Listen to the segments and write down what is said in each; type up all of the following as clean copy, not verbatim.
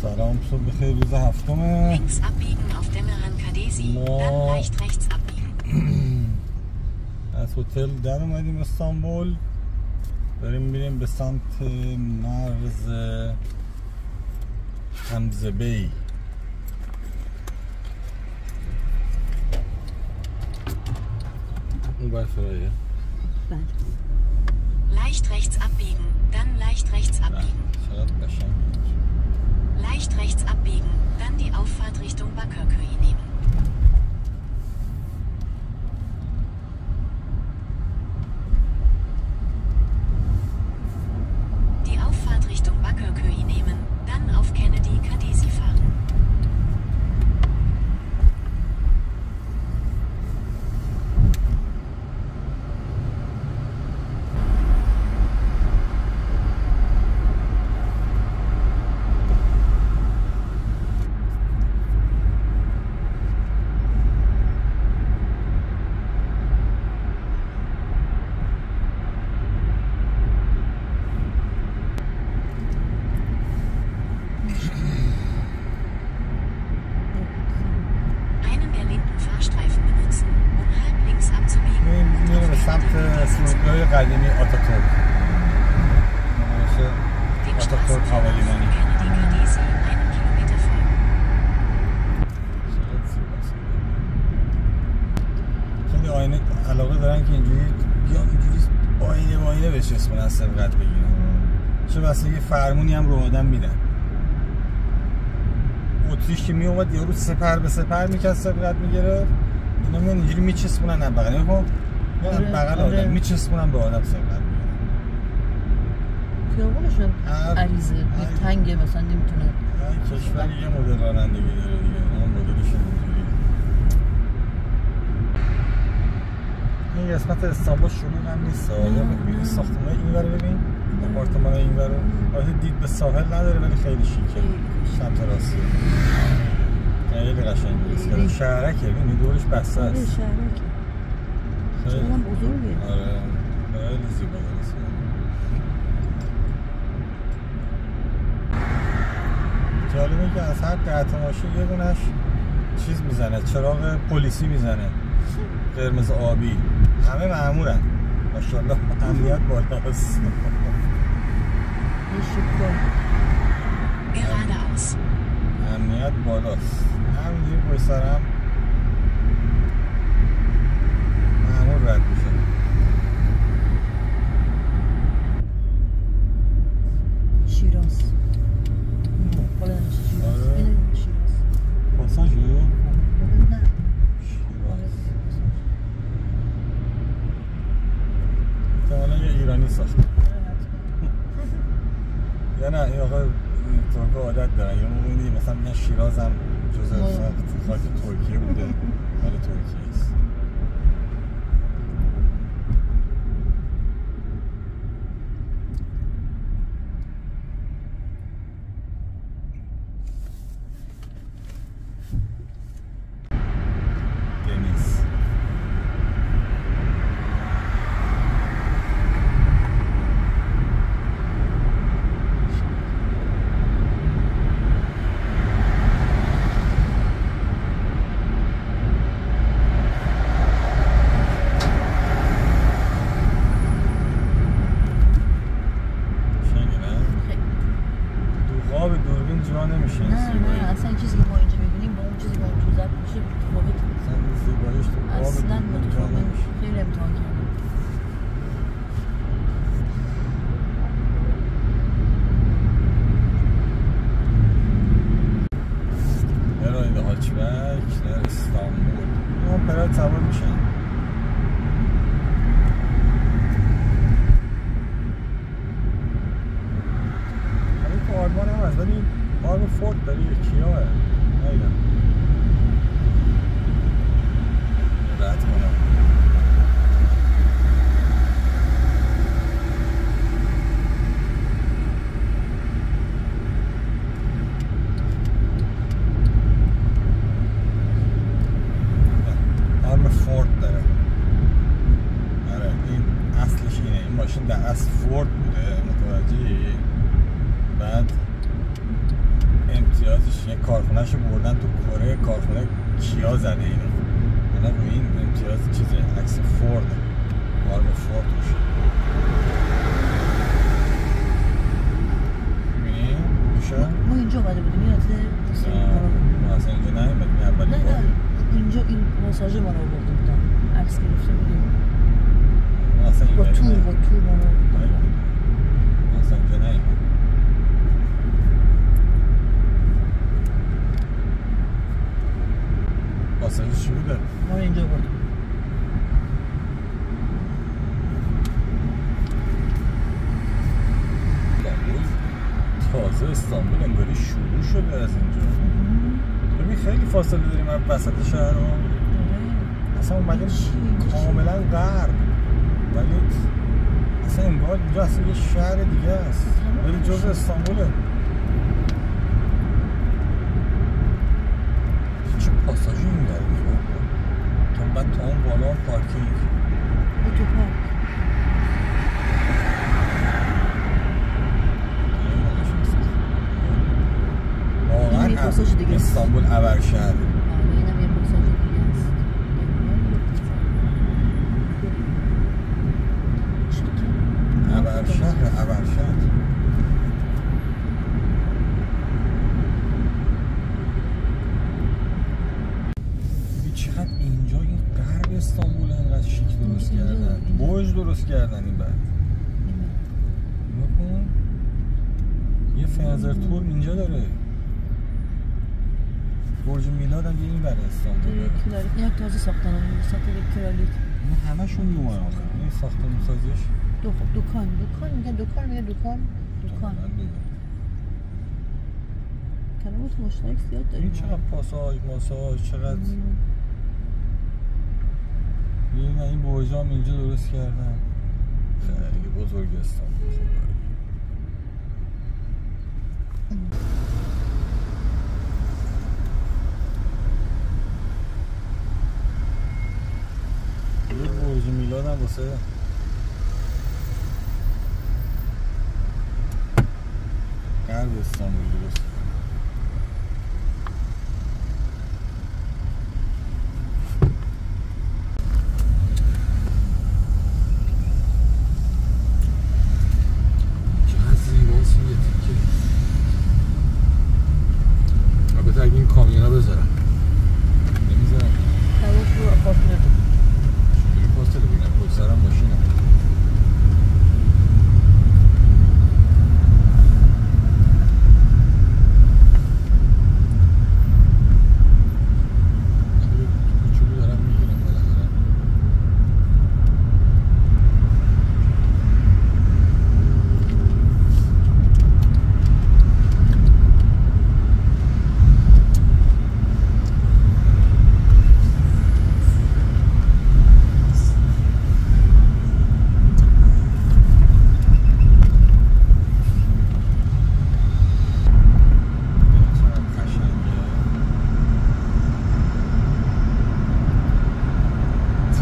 سلام، صبح بخیر. روز هفتمه. Links abbiegen auf Demerang Kadesi, dann leicht rechts abbiegen. از هتل در اومدیم استانبول، داریم میریم به سمت مرز حمزه بی. اون باید فرایه. Leicht rechts abbiegen, dann leicht rechts abbiegen. چقدر قشنگ. Leicht rechts abbiegen, dann die Auffahrt Richtung Bakırköy nehmen. Die Auffahrt Richtung Bakırköy nehmen, dann auf Kennedy Kadesi fahren. قدیمی آتاتورک آتاتورک هوالیمانی. خیلی آینه علاقه دارن که اینجوری آینه بچسبونن سبقت بگیرن، چه بسیاری فرمونی هم رو آدم میدن. اتریش که می اومد یارو سپر به سپر میکرد سبقت میگرفت، اینا میان اینجوری میچسبونن هم بغل نگاه بغل آدم میچسبونن به آدم سبقت میگیرن. خیابونشون عریضه تنگه مثلا نمیتونه. کشوری یه مدل رانندگی داره دیگه، اون مدلشون اینجوریه. این قسمت استانبول شلوغ هم نیست. یا ساختمان اینور ببین، آپارتمان اینور البته دید به ساحل نداره ولی خیلی شیکه. سمت راستی خیلی قشنگه. شهرکه، ببین دورش بسته است. خیلی بزرگه. آره خیلی زیباست. جالبه که از هر قطع ماشین یه دونش چیز میزنه، چراغ پلیسی میزنه، قرمز آبی. همه مأمورن ماشاءالله، امنیت بالاست. امنیت بالاست. همینجوری پشت سرم مأمور رد میشه. شیراز. شیراز. پاساژ رو؟ نه. شیراز. احتمالا یه ایرانی ساخته. یا نه این آقا ترک عادت دارن، یا موندی مثلا من شیراز هم جزء خاک ترکیه بوده، مال ترکیه است. در اصل فورد بوده، متوجهی؟ بعد MT یه کارخونه‌شو بردن تو کره، کارخونه کیا زده اینو. الان روی این امتیاز چیزه، عکس فورد، آرم فورد روشه. می‌بینی؟ روشه؟ ما اینجا اومده بودیم یادته؟ ما اصلا اینجا نیومدیم اولی بار. نه اینجا این ماساژ ما رو آورده بودن، عکس گرفته بودیم. ما اصلا با اینجا تور ما رو آورده. ما اصلا اینجا نیومدیم. ماساژ چی بوده؟ ما رو اینجا آورده. تازه استانبول انگاری شروع شده از اینجا. ببین خیلی فاصله داریم از وسط شهر رو. اصلا اومدیم کاملا غرب، ولی اصلا انگار اینجا اصلا یه شهر دیگه است، ولی جزء استانبوله. چه پاساژی این داره نگاه کن. تا بعد تا اون بالا هم پارکینگ. اتوپارک. واقعا استانبول ابرشهر. آره اینم یه پاساژ دیگه است. ابرشهر. چقدر اینجا این غرب استانبول اینقدر شیک درست کردن، برج درست کردن. این بعد بکن یه فنزر تور اینجا داره، برج میلاد هم یه این بر استانبول داره. این تازه ساختن هم ساخته کرالیت. این همشون نوعه آخه این ساختمون سازیش. دکان کلمات مشترک زیاد داریم. این چقدر پاساژ ماساژ چقدر این برج هم اینجا درست کردن. خیلی بزرگ استانبول. یه برج میلاد هم واسه غرب استانبول درست. چقدر زیباست این یه تیکه. البته اگه این کامیونا بذارم نمیذارم هواش رو فاصله بود. چجوری فاصله بگیرم؟ پشت سرم ماشینم. کوچولو دارم میگیرم بالاخره.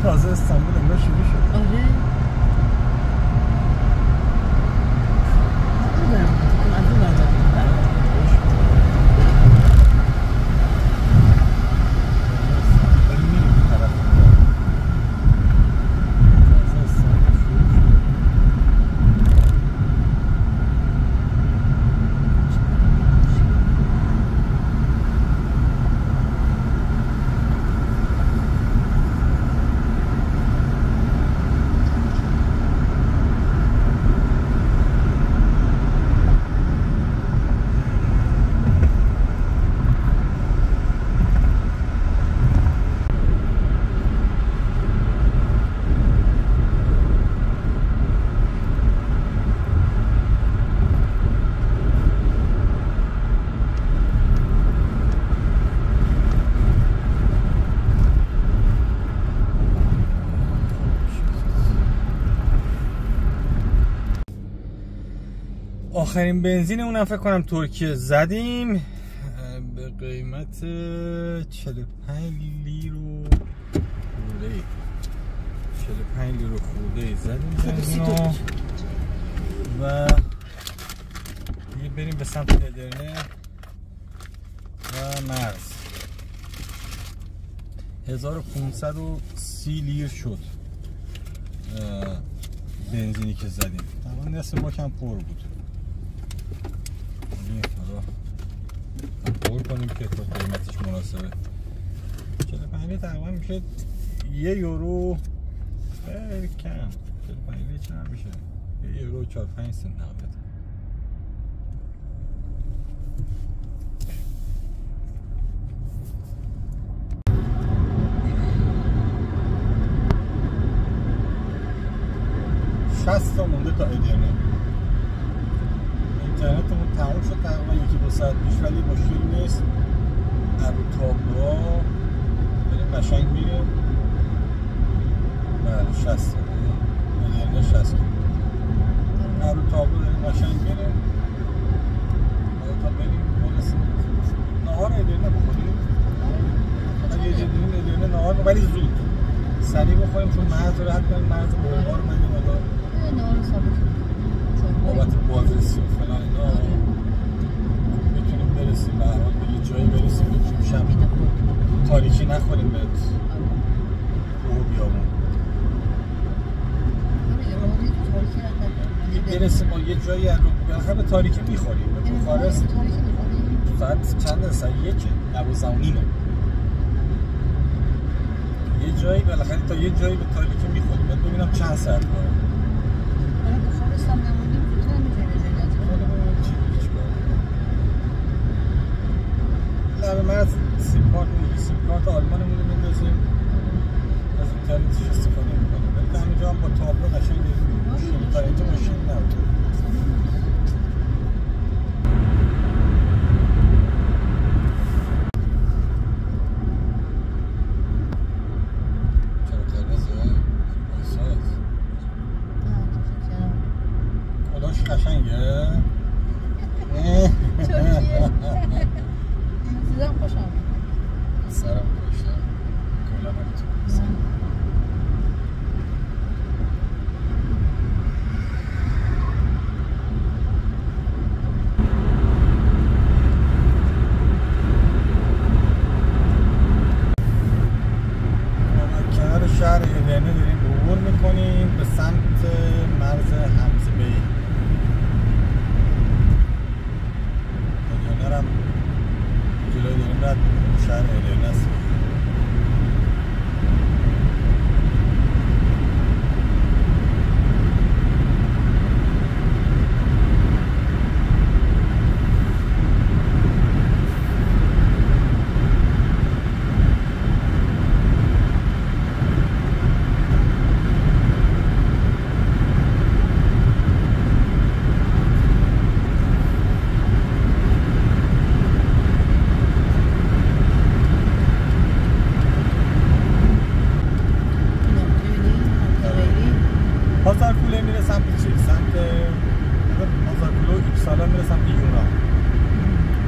تازه استانبول انگار شروع شد. آره آخرین بنزین اونم فکر کنم ترکیه زدیم به قیمت 45 لیره خورده. 45 لیره خورده زدیم بنزینو و دیگه بریم به سمت ادرنه. و مرز 1530 لیر شد بنزینی که زدیم. تقریبا نصف باکم پر بود. پر کنیم که تا قیمتش مناسبه. 45 تقریبا میشه 1 یورو خیلی کم. 45 چند میشه؟ 1 یورو 4-5 سنت نقد. تا مونده تا ادرنه. اینترنتمون تموم شد تقریبا 1-2 ساعت پیش، ولی مشکلی نیست. رو تابلوها داریم قشنگ میریم. بله 60 ادرنه 60 رو تابلو داریم قشنگ میریم. تا بریم برسیم نهار ادرنه بخوریم. یه جدیدیم ادرنه نهار ولی زود سریع بخوریم، چون مرز رو حتی مرز بلغار رو مدیم ادا بابت بازرسی و فلان اینا میتونیم برسیم به هر حال به یه جایی برسیم که شب تاریکی نخوریم به کوه و بیابون برسیم با یه جایی بالاخره به تاریکی میخوریم. به بخارست ساعت چند ساعت 1:12 یه جایی بالاخره تا یه جایی به تاریکی میخوریم. باید ببینم چند ساعت باید بخارستم نمونیم کوتاه میتونه لبه مرز سیم کارت آلمانمون رو میندازیم، از اینترنتش استفاده میکنیم. ولی همینجا هم با تابلو قشنگ میریم تا اینجا مشکل نبود. قشنگه؟ سیزم خوشم سرم خوشه کلا نمیتونم کنار شهر ادرنه داریم عبور میکنیم به سمت مرز همزه بی. جلوی داریم رد میکنیم شهر ادرنه است. پازارکوله میره سمت چی؟ سمت پازارکوله و ایپسالا میره سمت یونان.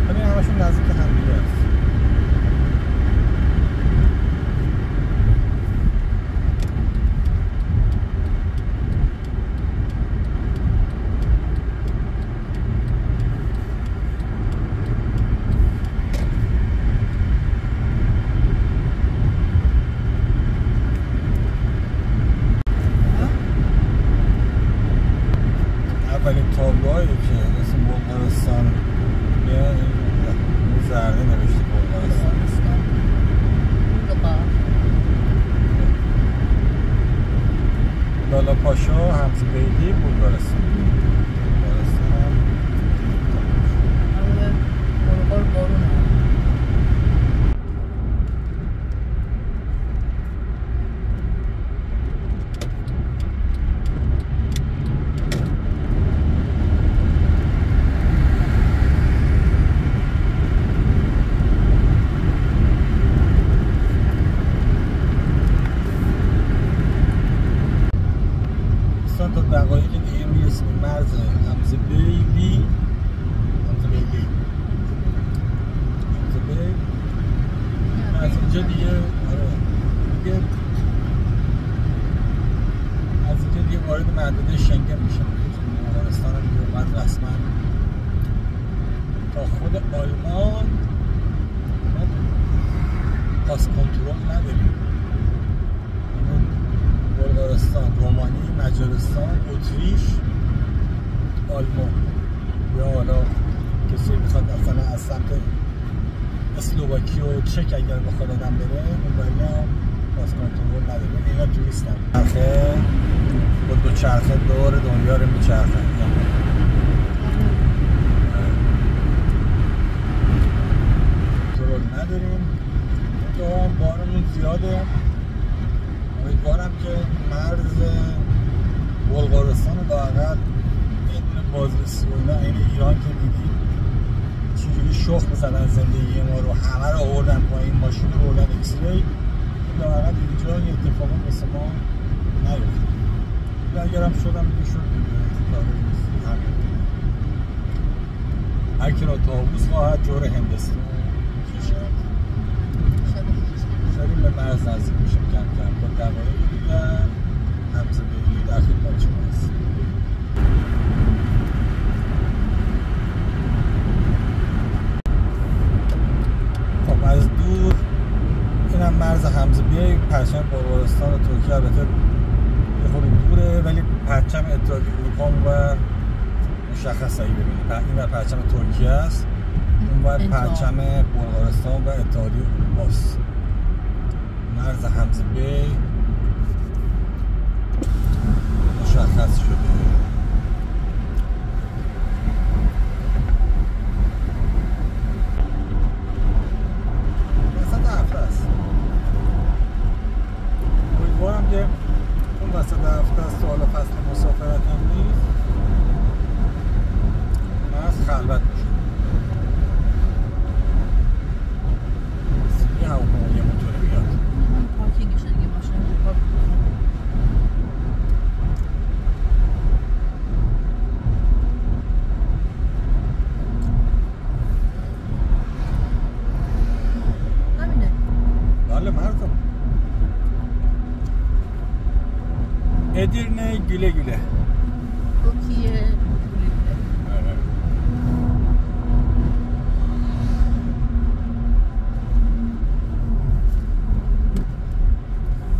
ولی همشون نزدیک هم دیگه است. اولین تابلوهایی که اسم بلغارستان یه زرده نوشته بلغارستان لالا پاشا همزه بیلی بلغارستان تا دقایق دیگه میرسیم مرز همزه بیلی از اینجا دیگه از اینجا دیگه وارد معدوده شنگن میشم. بلغارستان هم دیگه اومد رسما تا خود آلمان پاس کنترل نداریم. بلغارستان، رومانی، مجارستان، اتریش، آلمان یا حالا کسی میخواد مثلا از سمت اسلواکی و چک اگر بخواد آدم بره اون هم پاس کنترل نداریم. اینا توریست هم چرخه با دو چرخه دور دنیا رو میچرخن. کنترل نداریم. بارمون زیاده. امیدوارم که مرز بلغارستان رو لااقل بدون بازرسی و اینا این ایران که دیدی چجوری شخ می‌زدن زندگی ما رو، همه رو آوردن پایین، ماشین رو بردن ایکس ری، لااقل اینجا یه اتفاقی مثل ما نیفته. اگرم شدم دیگه شد دیگه. هر کی را طاووس خواهد جور هندستان کشد. داریم به مرز نزدیک میشیم کم کم با دقایقی دیگر حمزه بیلی در خدمت شما هست. خب از دور اینم مرز حمزه بیلی، پرچم بلغارستان و ترکیه البته یه خود دوره ولی پرچم اتحادیه اروپا و مشخص هایی ببینید. این بر پرچم ترکیه است، اون بر پرچم بلغارستان و اتحادیه اروپا است. مرز حمزه بی مشخص شده. وسط هفته است. امیدوارم که اون وسط هفته است و حالا فصل مسافرت هم نیست مرز خلوت میشه. یه هواپیما یه موتوری میاد. پارکینگش دیگه ماشین پارک کنم. همینه. بله مردم. ادیرنه güle güle. Türkiye güle güle. Evet.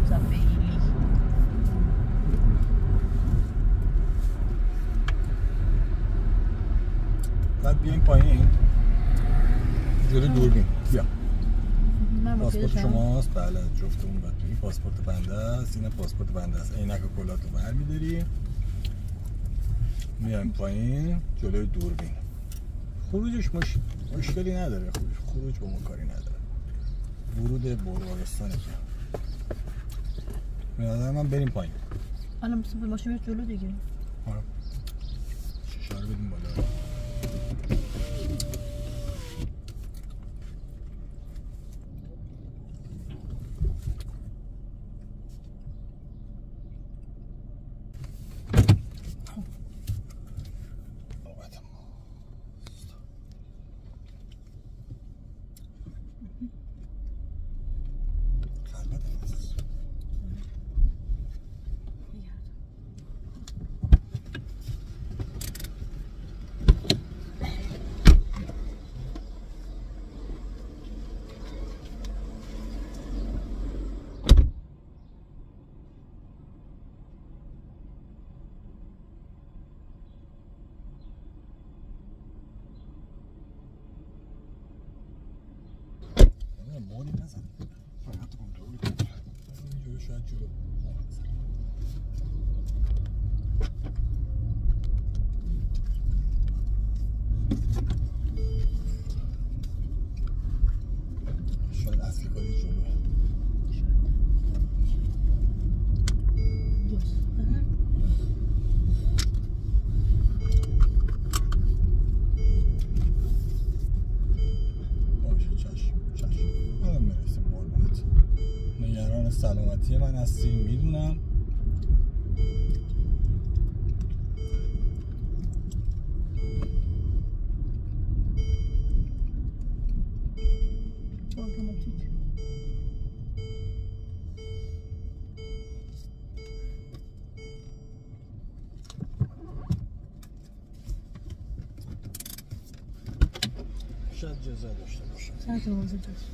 Zafeyli. بعد بیایم پایین جلوی دوربین. بیا. پاسپورت شماست. بله جفتمون باید بریم. پاسپورت بنده است. این پاسپورت بنده است. عینک و کلاتو برمی‌داری. میایم پایین جلوی دوربین. خروجش مشکلی نداره. خروج با ما کاری نداره. ورود بلغارستانه که به نظر من بریم پایین. الان مثل به ماشین جلو دیگه. آره. شیشه رو بدیم بالا. موری نزن فقط کنترل کن. اینجوری شاید جلو مور بزن. شاید اصلی کاری جلوه. سلامتی من هستی میدونم. اتوماتیک. شاید جزا داشته باشه. چند تا موضوع داشت؟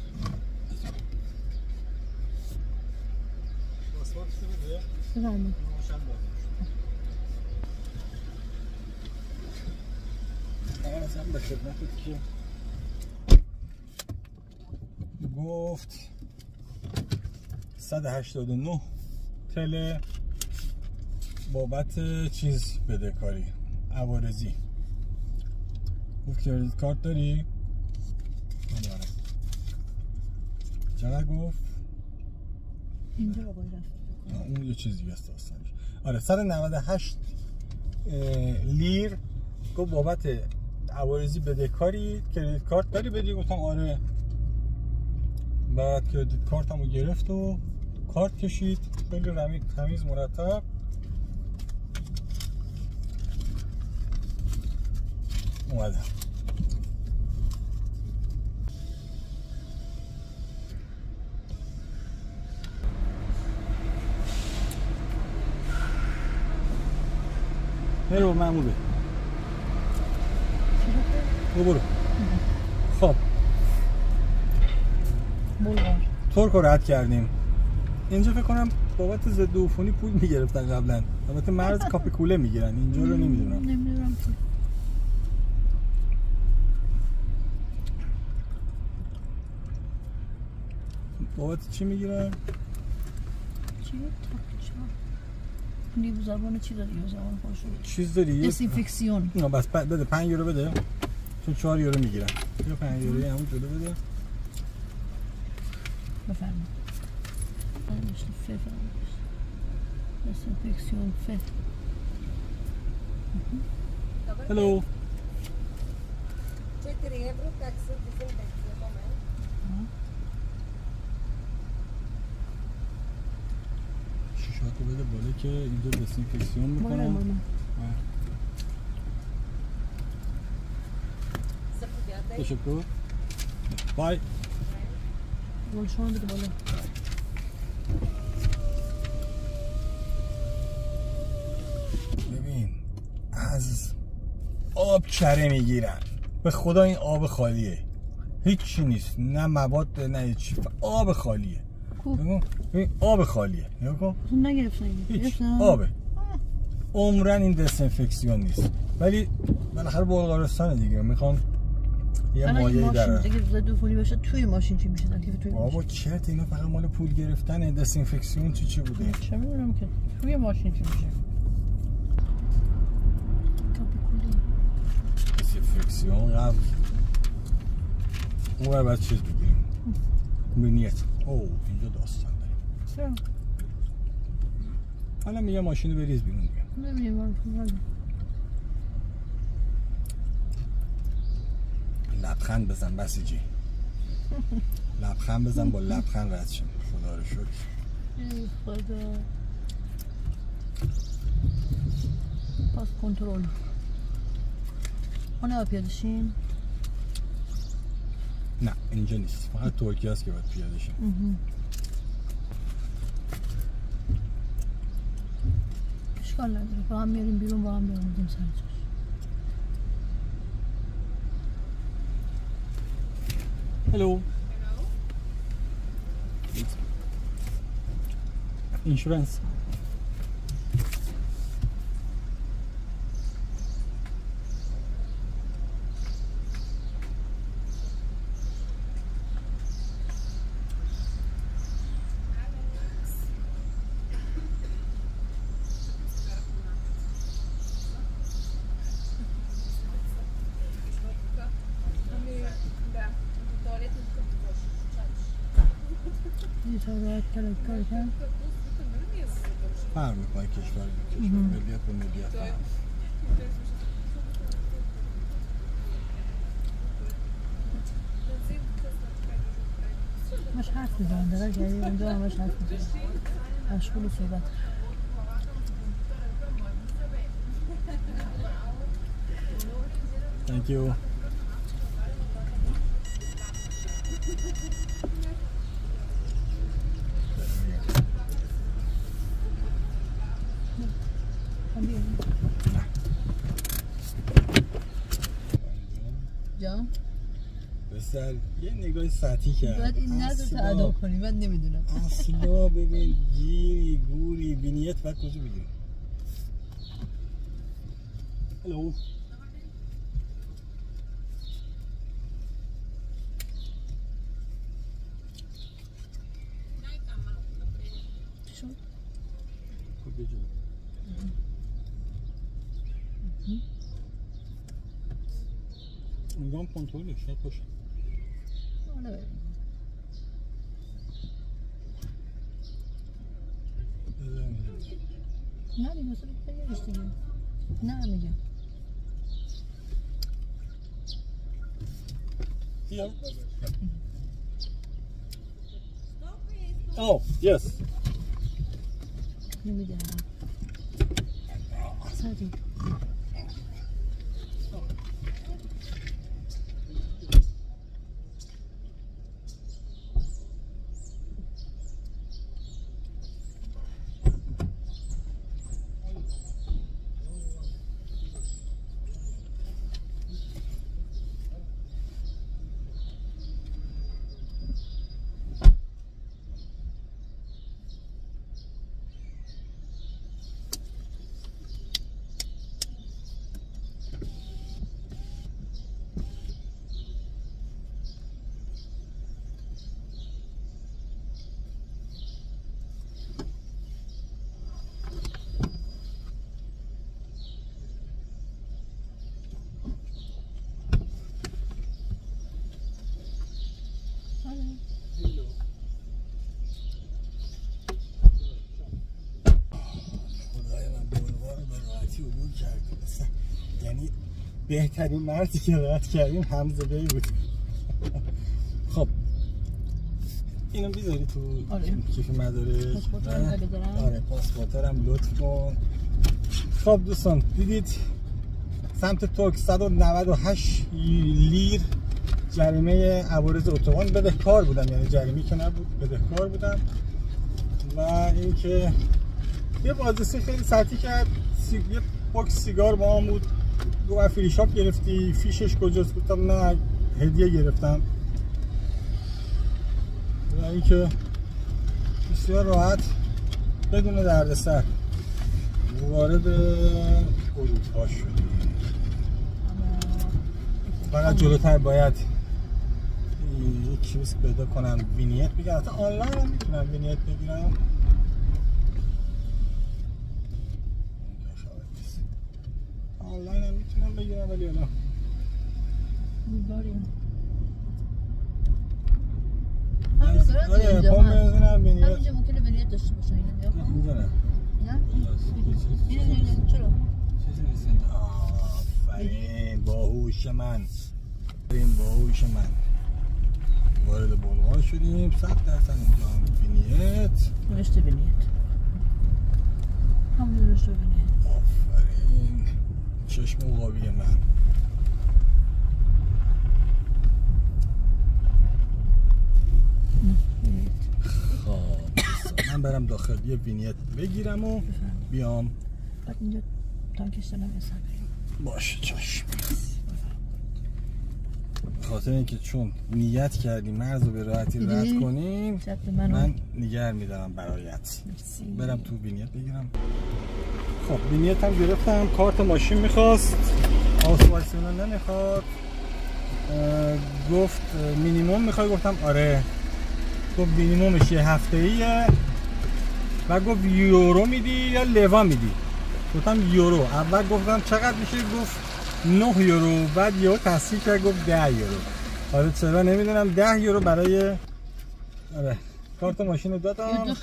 قسمتشو بده. بفرمایید. مثلا به خدمتت که گفت 189 تله بابت چیز بدهکاری عوارضی. گفت کردیت کارت داری؟ آره. چقدر گفت؟ اینجا آقای رفت. اون یه چیز دیگه است داستانش. آره 198 لیر گفت بابت عوارضی بدهکاری کردیت کارت داری بدی؟ گفتم آره. بعد کردیت کارتمو گرفت و کارت کشید خیلی تمیز مرتب. اومدم برو معموله برو. خب ترک رو رد کردیم. اینجا فکر کنم بابت ضد عفونی پول میگرفتن قبلا. البته مرز کاپیکوله میگیرن اینجا رو نمیدونم. بابت چی میگیرن؟ چی؟ نیو زبان چی داری؟ زبان خوشو چیز داری؟ دسینفکسیون. نه بس بده 5 یورو بده چون 4 یورو میگیرن. یا 5 یورویی همون جلو بده. بفرمایید. نمیشه ففرمایید. دسینفکسیون ف. هلو. €4 taxa desinfecção também. شیشاتو بده بالا که اینجا دسینفکسیون میکنن. تشکر. بای. گلشون بده بالا. ببین از آب چره میگیرن. به خدا این آب خالیه. هیچی نیست. نه مواد نه هیچی. آب خالیه. ببین آب خالیه. نگاه کن. نگرفتن. هیچ آبه. عمرن این دسینفکسیون نیست. ولی بالاخره بلغارستان دیگه میخوان یه مایعی داره. اگه ضد عفونی باشه توی ماشین چی میشه؟ توی بابا چرت اینا فقط مال پول گرفتن. دسینفکسیون چی بوده؟ چه میدونم که توی ماشین چی میشه؟ دسینفکسیون قبل اون باید چیز بگیریم. بینیت. اوه اینجا داستان داریم. حالا میگه ماشین رو بریز بیرون دیگه. نمیدونم. لبخند بزن بسیجی. لبخند بزن با لبخند رد شیم. خدا رو شکر. ای خدا. پاس کنترل. ما پیاده شیم؟ نه اینجا نیست. فقط ترکیه است که باید پیاده شیم. اشکال نداره. با هم میاریم بیرون با هم میاریم سر جاش. Hello. Insurance. فرق میکنه کشور ملیت به ملیت فرق. مش حرف میزنم داره جایی اونجا همش حرف میزنم مشغول صحبت. Thank you. جان بسر یه نگاه سطحی کرد. باید این نظر رو ادا کنی، من نمیدونم. اصلا ببین گیری گوری وینیت بعد کجا بگیریم؟ هلو شو؟ کجا جلو؟ نگام کنترلش شاید باشه. حالا بریم. نه دیگه اصلا بگیرش دیگه. نه میگم. Here. Oh, yes. نمیدونم. سادی. یعنی بهترین مردی که رد کردیم حمزه بی بود. خب اینو بیذاری تو کیف مدارک. پاسپورتم بذارم. آره پاسپورتم لطف کن. خب دوستان دیدید سمت ترک 198 لیر جریمه عوارض اتوبان بدهکار بودم، یعنی جریمه که نبود بدهکار بودم. و اینکه یه بازرسی خیلی سطحی کرد، یه باکس سیگار با هم بود، گفت فری شاپ گرفتی فیشش کجاست؟ گفتم نه هدیه گرفتم. و اینکه بسیار راحت بدون دردسر وارد اروپا شدیم. فقط جلوتر باید یک کیوسک پیدا کنم وینیت بگیرم. حتی آنلاین هم میتونم وینیت بگیرم. آنلاین هم میتونم بگیرم ولی الان آره پام بزنم وینیت. همینجا ممکنه وینیت داشته باشه اینا. اینجا نه. نه؟ اینه چرا؟ چیزی نیست. آفرین باهوش من. این باهوش من. وارد بلغار شدیم 100% اینجا وینیت. نوشته وینیت. همون نوشته وینیت. آفرین چشم عقابی من. خب من برم داخل یه وینیت بگیرم و بیام. بعد اینجا تانکش دارم حساب باشه چشم. خاطر اینکه چون نیت کردیم مرز رو به راحتی رد کنیم من نگه میدارم برایت. برم تو وینیت بگیرم. خب وینیت هم گرفتم. کارت ماشین میخواست، آسواسیون نمیخواد. گفت مینیموم میخوای؟ گفتم آره. گفت مینیمومش یه هفته ایه و گفت یورو میدی یا لوا میدی؟ گفتم یورو. اول گفتم چقدر میشه؟ گفت 9 یورو. بعد یهو تصحیح کرد گفت 10 یورو. حالا چرا نمیدونم 10 یورو برای آره کارت ماشین رو دادم.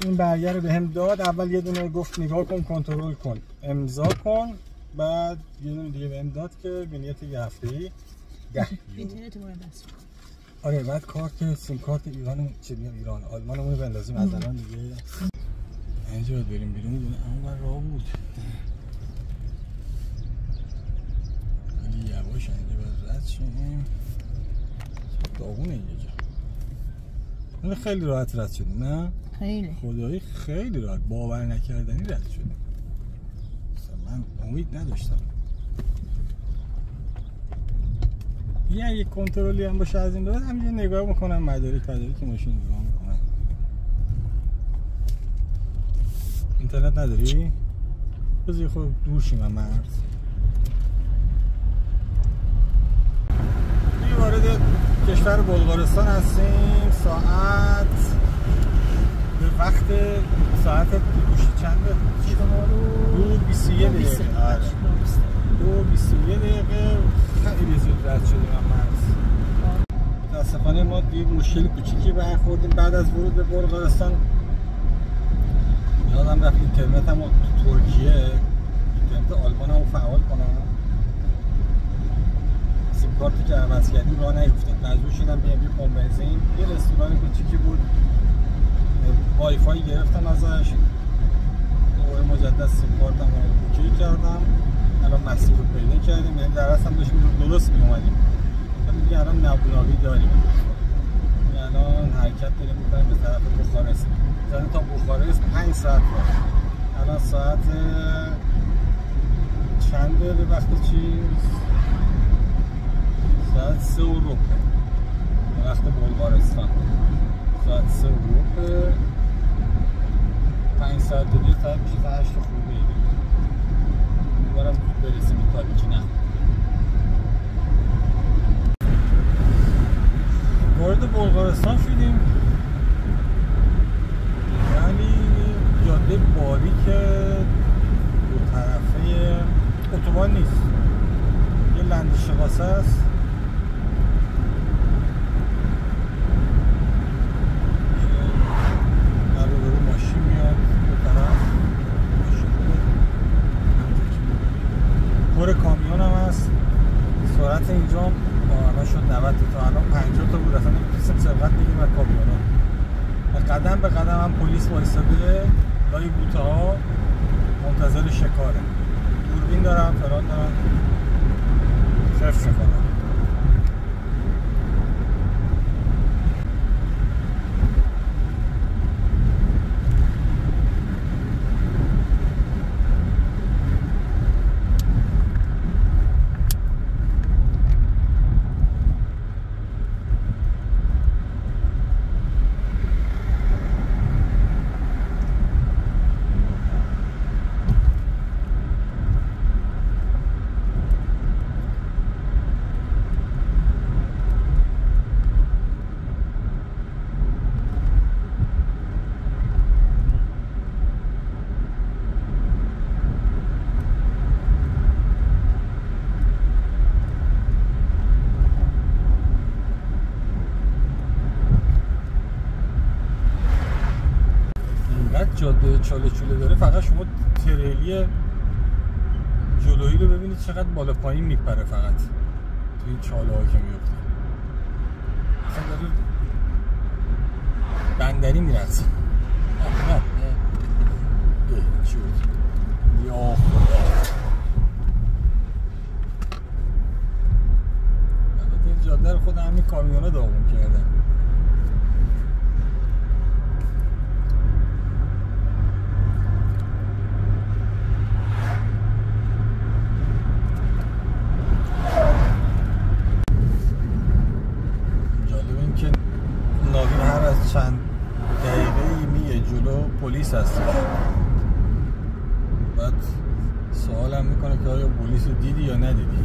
این برگه رو بهم داد. اول یه دونه گفت نگاه کن کنترل کن امضا کن، بعد یه دونه دیگه بهم داد که وینیت یه هفته‌ای 10 یورو. آره بعد کارت سیم کارت ایران چه میگم ایران آلمانمون رو بندازیم از الان دیگه. اینجا باید بریم بیرون. دیگه اون راه بود خیلی یواش. اینجا باید رد شیم. داغونه اینجا. این خیلی راحت رد شدیم نه؟ خیلی خدایی خیلی راحت، باور نکردنی رد شدیم. من امید نداشتم. یه کنترلی هم باشه از این بعد همینجا نگاه میکنم مدارک که ماشین نگاه میکنم. اینترنت نداری؟ بذاری خود دور شیم از مرز. وارد کشور بلغارستان هستیم. ساعت به وقت ساعت چنده؟ 2:21 دقیقه. 2:21 دقیقه. خیلی زود رد شدیم از مرز. متاسفانه ما یه مشکل کوچیکی برخوردیم بعد از ورود به بلغارستان. یادم رفت اینترنتم تو ترکیه، اینترنت آلمان هم فعال کنم. سیم کارتی که عوض کردیم راه نیفتاد. مجبور شدم بیام یه پمپ بنزین، یه رستوران کوچیکی بود، وای فای گرفتم ازش. دوباره مجدد سیم کارتم رو اوکی کردم. الان مسیر رو پیدا کردیم، یعنی در اصل هم داشتیم درست می اومدیم. دیگه الان نبوناوی داریم. الان حرکت داریم می‌کنیم به طرف بخارست. مثلا تا بخارست 5 ساعت باشه. الان ساعت چنده به وقت چیز؟ ساعت 3:15 به وقت بلغارستان. ساعت 3:15 5 ساعت دیگه تا میشه 8 خوبه. امیدوارم برسیم به تاریکی نه. وارد بلغارستان شدیم. یعنی جاده باریک دو طرفه اتوبان نیست، یه لندشقاسه است. در رو ماشین میاد دو طرف، ماشین پر کامیون هم هست. سرعت اینجا الان شد 90 تا الان 50 تا بود. اصلا نمی‌تونستیم سرعت بگیریم از کامیونا. قدم به قدم هم پلیس وایساده لای بوته‌ها منتظر شکاره. دوربین دارم، فراد دارم، خف میکنم. جاده چاله چوله داره، فقط شما تریلی جلویی رو ببینید چقدر بالا پایین میپره فقط توی این چاله ها که میفته. اصلا داره بندری میرقصه. چی بود؟ یا خدا. البته این جاده رو خود همین کامیونا داغون کردن. چند دقیقه میگه جلو پلیس هستش. بعد سوالم میکنه که آیا پلیس رو دیدی یا ندیدی،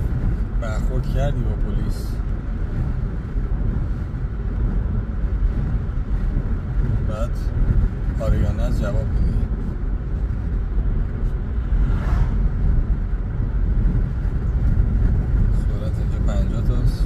برخورد کردی با پلیس. بعد آره یا نه جواب میدی. سرعت اینجا 50 تاست.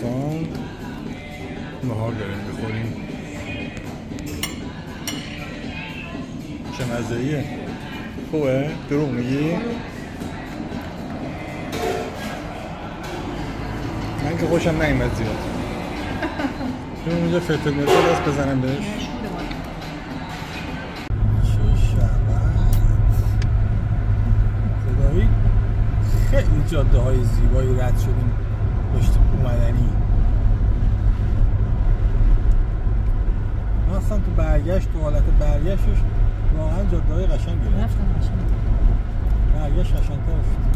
دوستان نهار داریم بخوریم. چه مزه‌ایه؟ خوبه؟ دروغ میگی؟ من که خوشم نیومد زیاد. چون اونجا فلفل ملفل دست بزنم بهش. چه شود؟ خدایی خیلی جاده های زیبایی رد شدیم پشت اومدنی. ما اصلا تو برگشت، تو حالت برگشتش واقعا جاده های قشنگی رفتم. برگشت قشنگ‌تر شد.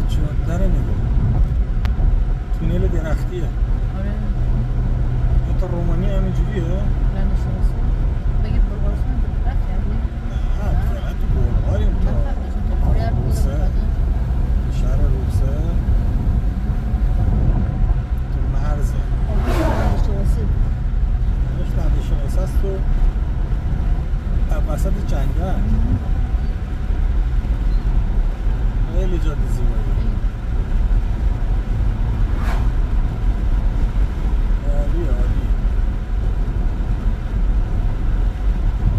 جاده رو نگاه، تونل درختیه. آره. تا رومانی همینجوریه؟ نه نشسته. بگید بلغارستان درخت کردی؟ نه فقط تو بلغاریم. تا روسه، شهر روسه، تو مرزه. نش دندشناسی هست تو وسط جنگل. خیلی جاده زیبایی. عالی عالی.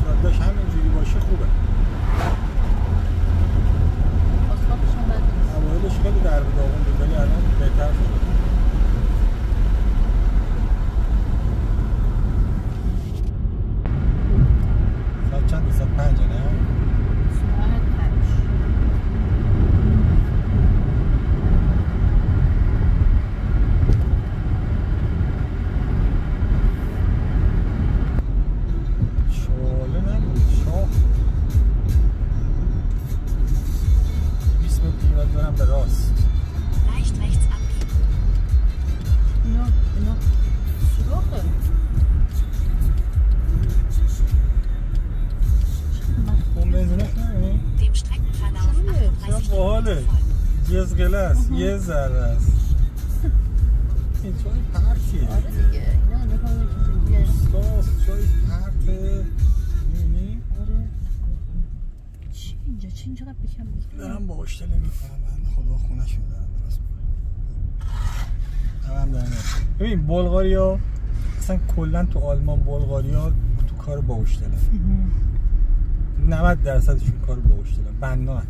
جادهش همینجوری باشه خوبه. آسفالتشون بد نیست. اوایلش خیلی در به داغون بود ولی الان بهتر شده. ساعت چند؟ ساعت 5 نه؟ ساعت 5. شاله نبود، شاه 20 متر دیگه باید برم به راست. Leicht rechts abbiegen. اینا سراخه. اون بنزینش نمی‌بینی؟ Dem Streckenverlauf 38 باحاله. folgen. یه زغله است، یه ذره است. این چای پرتیه آره دیگه اینا نگاه نکنید. روستاست، چای پرته. می‌بینی؟ آره. چی اینجا؟ چی اینجا قد بکم بگیرم؟ دارم با اشتله میکنم. من خدا خونه شو دارم درست میکنم. هم دارم. ببین بلغاریا اصلا کلا تو آلمان بلغاریا تو کار با اشتله 90%شون کار با اشتله بنا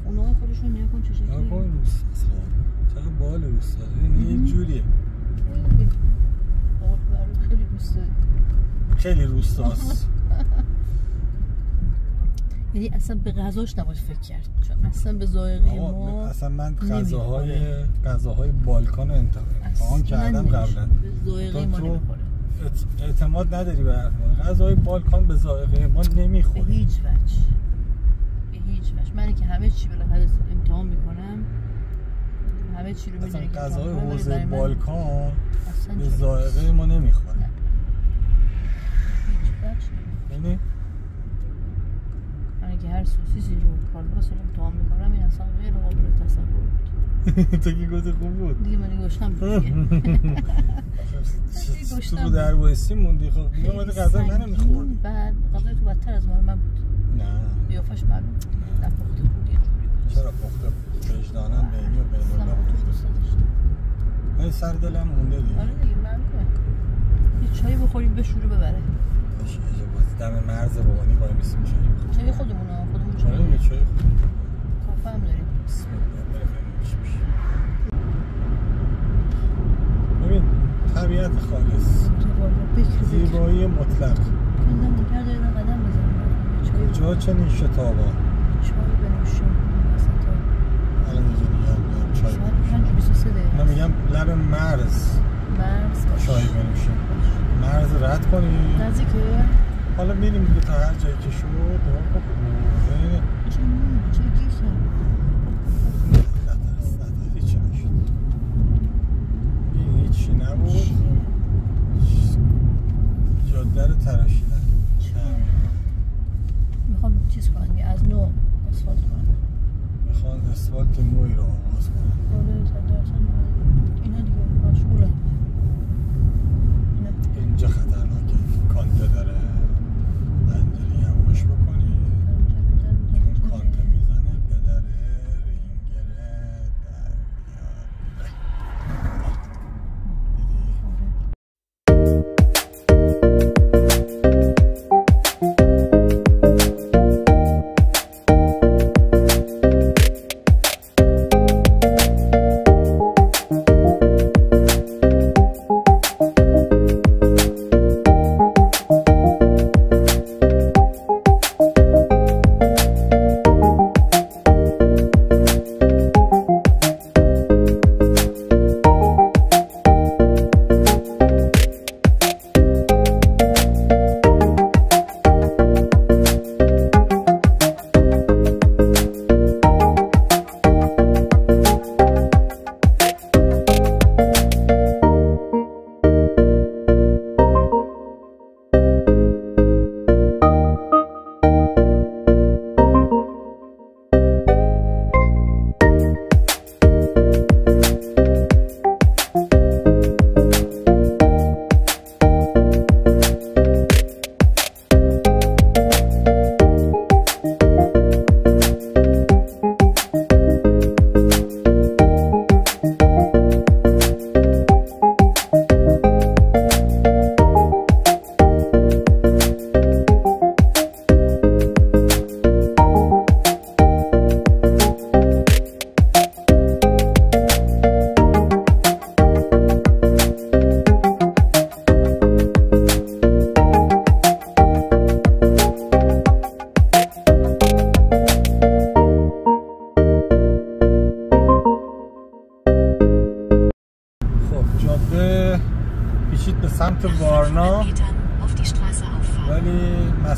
خونه های خودشون نیا کن چه شکلی؟ نیا کن روست چقدر بال روست این یه جوریه خیلی روسته خیلی روستاست. یعنی اصلا به غذاش نباید فکر کرد چون اصلا به ذائقه ما اصلا من غذاهای بالکان رو امتحان کردم قبلا. به ذائقه ما نمیخوره. اعتماد نداری به غذاهای بالکان به ذائقه ما نمیخوره به هیچ وجه. من که همه چی بالاخره امتحان میکنم همه چی رو میدونی که غذاهای حوزه بالکان به ذائقه ما نمیخوره. هیچ وجه یعنی من که هر سوسیسی رو کالباس رو امتحان میکنم این اصلا غیر قابل تصور بود. تو که گفتی خوب بود دیگه من گوشتم تو رو در بایستی موندی. خب دیگه اومده غذای منو میخوردی. بعد غذای تو بدتر از مال من بود. نه قیافش معلوم بود نپخته بود یه جوری بود. چرا پخته بود؟ وجداناً بینی و بین الله پخته بود. ولی سر دلم مونده دیگه. آره دیگه معلومه. یه چایی بخوریم بشوره ببره. باشه دم مرز روانی وای میسیم چایی. چای خودمونه چای. آره چای خودمون. کافه هم داریم. بسم الله ببینیم چی میشه. ببین طبیعت خالص. زیبایی مطلق. من دیگر دارم قدم بزنم. جا چنین شتابا. چای بنوشیم. الان اینجا میگم چای بنوشیم. من میگم لب مرز باشه. چای بنوشیم. مرز رد کنیم. نزدیکه. حالا میریم دیگه تا هر جایی که شد دعا کنیم. چه گیشه؟ نترس هیچی نشد. این هیچی نبود. جاده رو تراشیدن. میخوام چیز کنم از نو اسفالت کنم. میخوان اسفالت نوعی رو آغاز کنم. آره صد اینا دیگه مشغوله. اینجا خطرناکه. کانته داره. بندری هم خوش بکنی.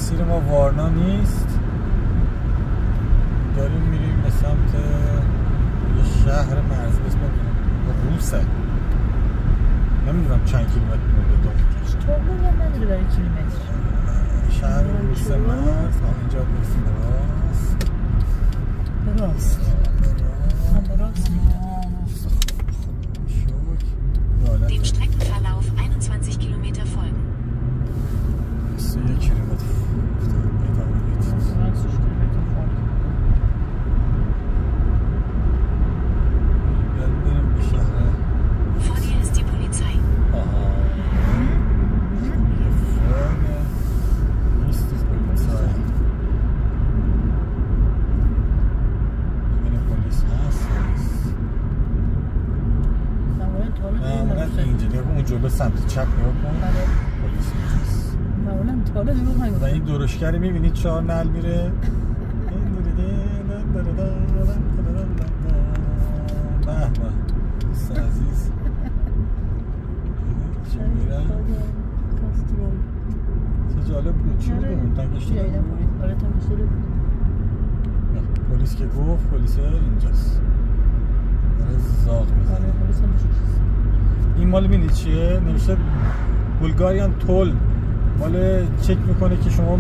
مسیر ما وارنا نیست، داریم میریم به سمت یه شهر مرزی به اسم روسه. نمیدونم چند کیلومتر مونده تا اونجا. چطور هم نداره برای کیلومتر. شهر روسه مرز. اینجا برسیم به راست. به راست Dem Streckenverlauf 21 Kilometer folgen. 21 Kilometer. Vor dir ist die Polizei. جلو سمت چپ نگاه کن. پلیس اینجاست. معمولا تالا دروغ نگفت. و این درشگر میبینید 4 نعل میره. به به دوست عزیز چه میرن؟ چه جالب بود. چی بود اون تنگش داره؟ آره تنگش داره. پلیس که گفت پلیس اینجاست داره زاغ میزنه. آره پلیس هم بشه. این مال بینید چیه؟ نمیشه بولگاریان تول، مال چک میکنه که شما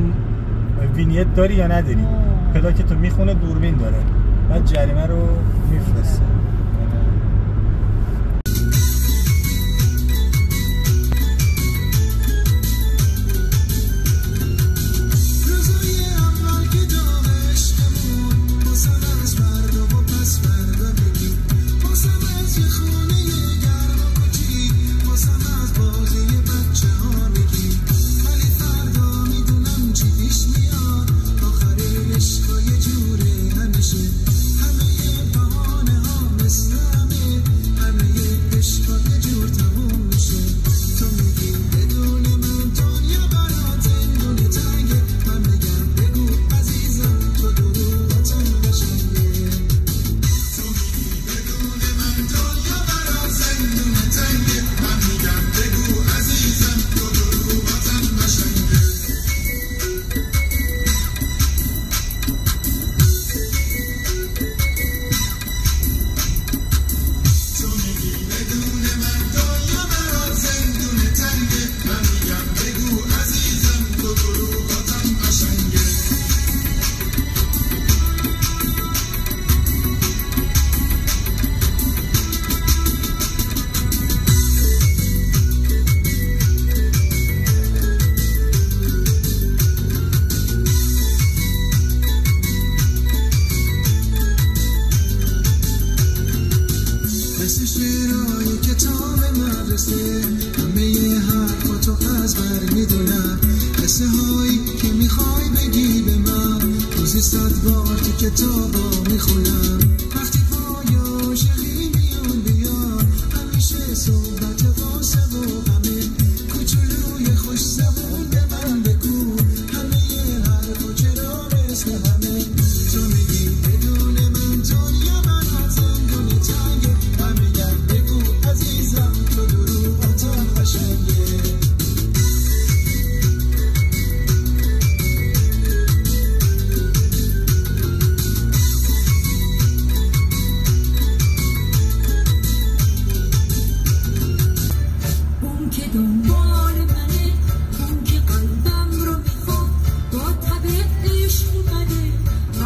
وینیت داری یا نداری. پلاکتو میخونه، دوربین داره، بعد جریمه رو میفرسته.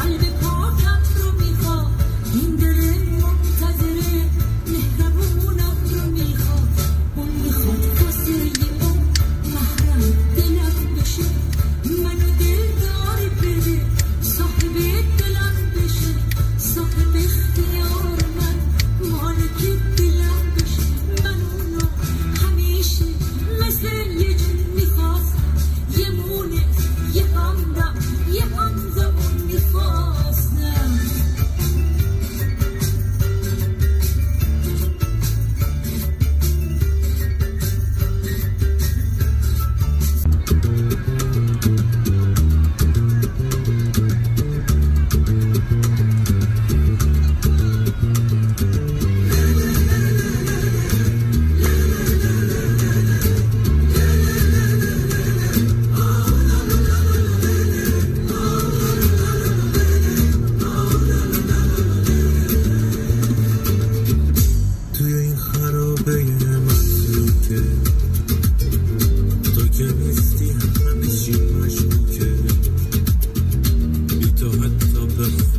قلب پاکم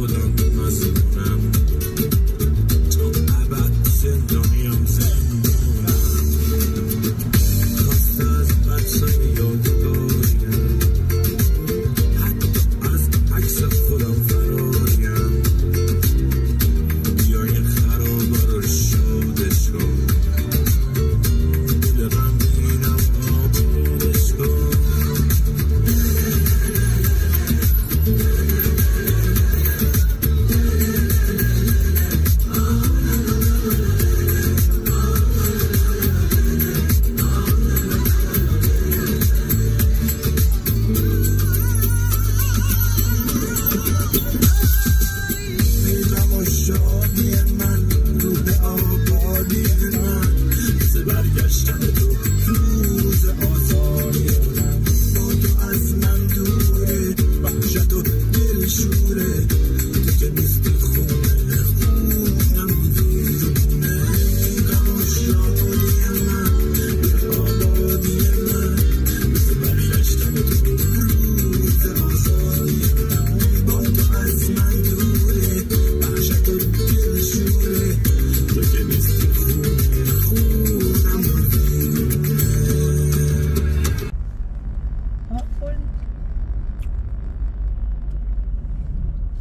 خودم مظلومم تا ابد زندانیم خواست از بچه یادگاریم حتی از عکس خودم فراریم بیای خرابه رو شاده شد دل غمگینم آبادش کن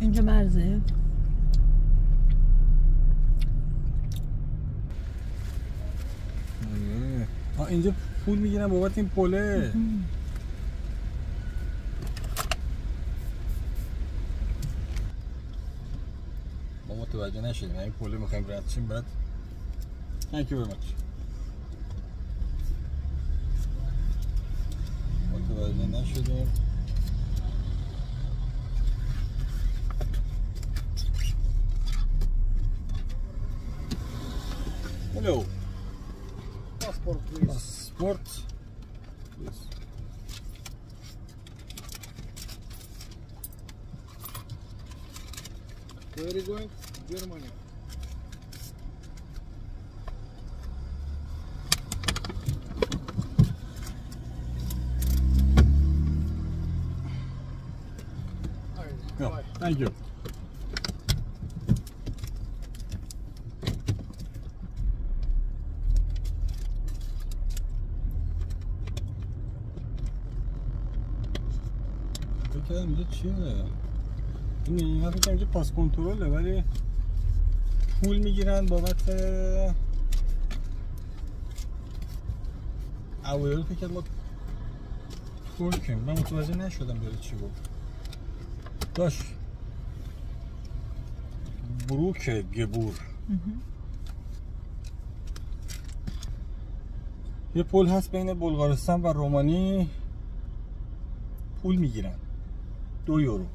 اینجا مرزه اینجا پول میگیرن بابت این پله. ما متوجه نشدیم این پله میخوایم رد شیم بعد Thank you very much. متوجه نشدیم. Hello. Passport, please. Passport. Yes. Where are you going? Germany. No, thank you. فکر اینجا چیه؟ این فکر اینجا پاس کنترله ولی پول میگیرن بابت اوایل فکر ما ترکیم. من متوجه نشدم داره چی گفت. داشت بروک گبور یه پل هست بین بلغارستان و رومانی پول میگیرن 2 یورو.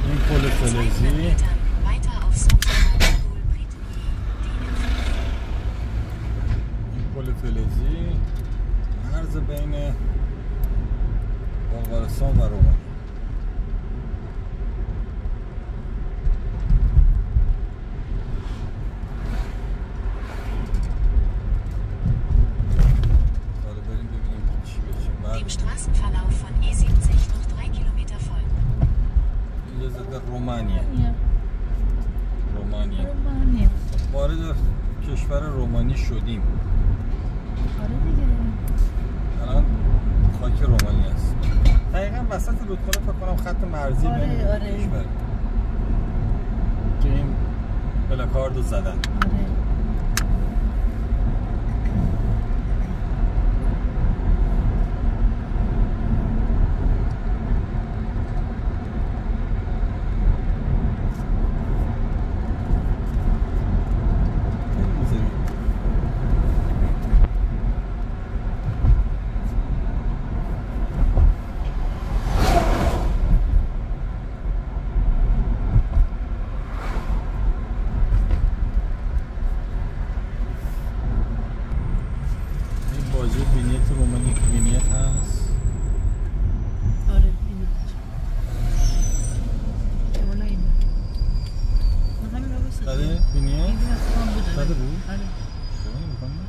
این پل فلزی پل فلزی مرز بین بلغارستان و رومانی. Dem Straßenverlauf von E70 noch 3 Kilometer folgen. اینجا زده رومانیه. رومانیه. وارد کشور رومانی شدیم. آره دیگه. الان خاک رومانی است. دقیقاً وسط رودخانه فکر کنم خط مرزی بین کشور. که این پلاکاردو زدن. آره. بینیت رومانی بینیت هست. آره بینیت والا اینه همین رو بسید داده بینیت؟ این هستان بوده داده بود؟ آره شما نمیکنم؟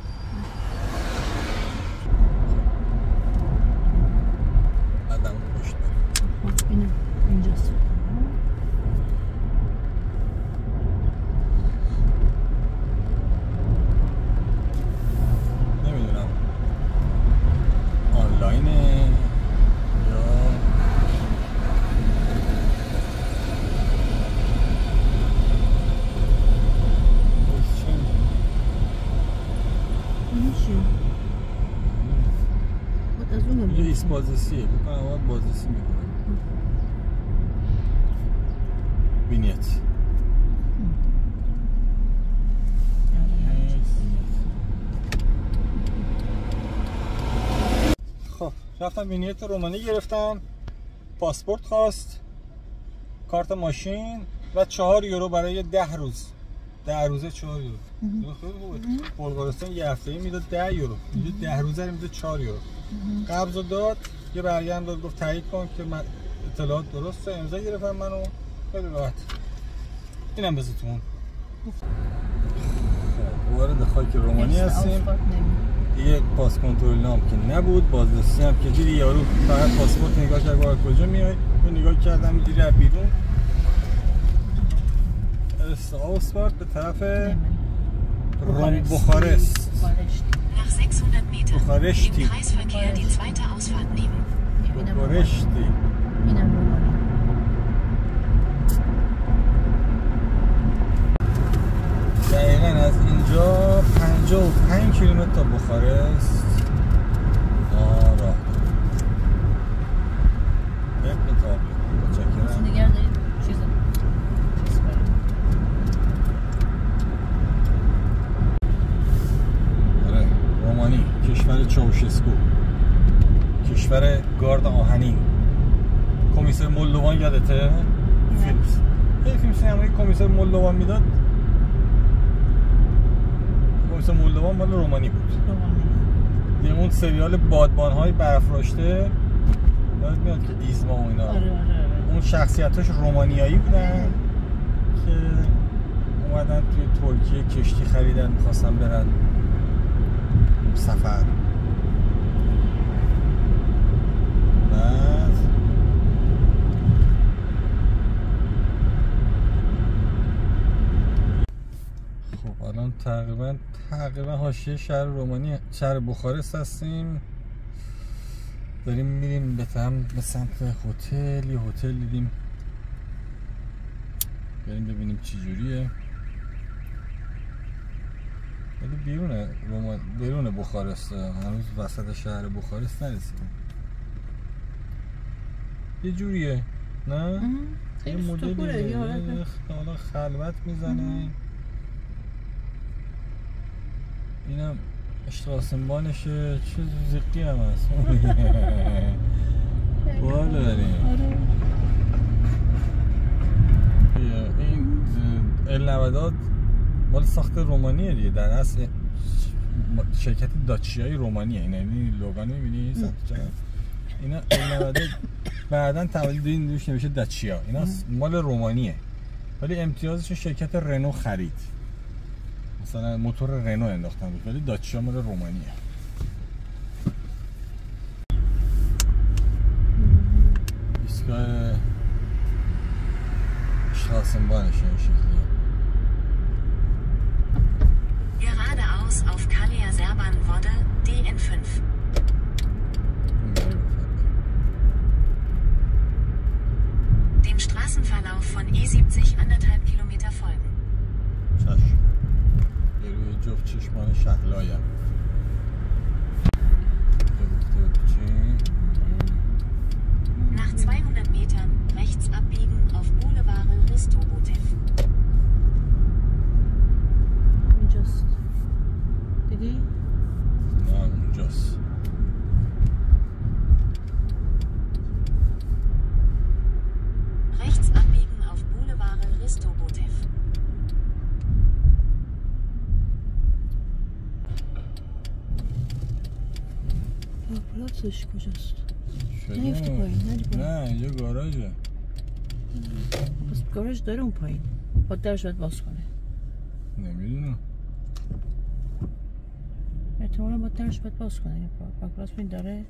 اینجا ایست بازرسیه، بکنم اول بازرسی میکنم. وینیت خب رفتم وینیت رومانی گرفتم، پاسپورت خواست، کارت ماشین و 4 یورو برای 10 روز. 10 روزه 4 یورو. خیلی خوبه. بلغارستان یه هفته‌ای میداد 10 یورو. اینجا 10 روزه رو میده 4 یورو. قبضو داد، یه برگه هم داد، گفت تایید کن که من اطلاعات درسته، امضا گرفتم منو. خیلی راحت. اینم بذارتون. خب وارد خاک رومانی هستیم. دیگه پاس کنترل نام که نبود، بازرسی هم که دیدی یارو فقط پاسپورت نگاه کرد گفت کجا میای؟ من نگاه کردم دیدی از بیرون. Ausfahrt به طرف بخارست. Nach 600 Metern Bukaresti. im Kreisverkehr die zweite Ausfahrt nehmen. بخارشتی. اینم رومانی. دقیقاً از اینجا 55 کیلومتر تا بخارست راه داریم. به تابلو. متشکرم. دیگر دارید چیز رومانی، کشور چاوشسکو، کشور گارد آهنین. کمیسر مولدوان یادته؟ فیلم سینمایی کمیسر مولدوان میداد. کمیسر مولدوان مال رومانی بود. دیگه اون سریال بادبان‌های برافراشته یاد میاد که ایزما و اینا. اون شخصیتاش رومانیایی بودن که اومدن توی ترکیه کشتی خریدن، می‌خواستن برن سفر. بعد خب الان تقریبا حاشیه شهر رومانی، شهر بخارست هستیم. داریم میریم به سمت هتل. یه هتل دیدیم، بریم ببینیم چی جوریه. ولی بیرون بخارست، هنوز وسط شهر بخارست نرسیدیم. یه جوریه نه؟ یه مدلیه، حالا خلوت میزنه. اینم اشتراسنبانشه، چه زقی هم هست. بالا داریم. این ال90 مال ساخت رومانیه دیگه، در اصل شرکت داچیای رومانیه. این لوگو می‌بینی؟ اینا ال90 بعداً تولید این دوش نمیشه داچیا. اینا مال رومانیه. ولی امتیازش شرکت رنو خرید. مثلا موتور رنو انداختن بود، ولی داچیا مال رومانیه. ایستگاه شتراسنبانشه این شکلیه. Geradeaus auf Kalea Serban-Wodde, DN5. Dem Straßenverlauf von E70 1,5 Kilometer folgen. چشم. یه روی جفت چشمان شهلایم. Nach 200 Metern rechts abbiegen auf Boulevard Ristobotev. اینجاست. دیدی؟ نه اونجاست. Rechts abbiegen auf Boulevard Ristobotev. پلاتش کجاست؟ شده؟ نیفتی پایین، نری پایین. نه اینجا گاراژه. پس گاراژ داره اون پایین. با درش باید باز کنه. نمیدونم. احتمالا با درش باید باز کنه. پاک راست بین داره.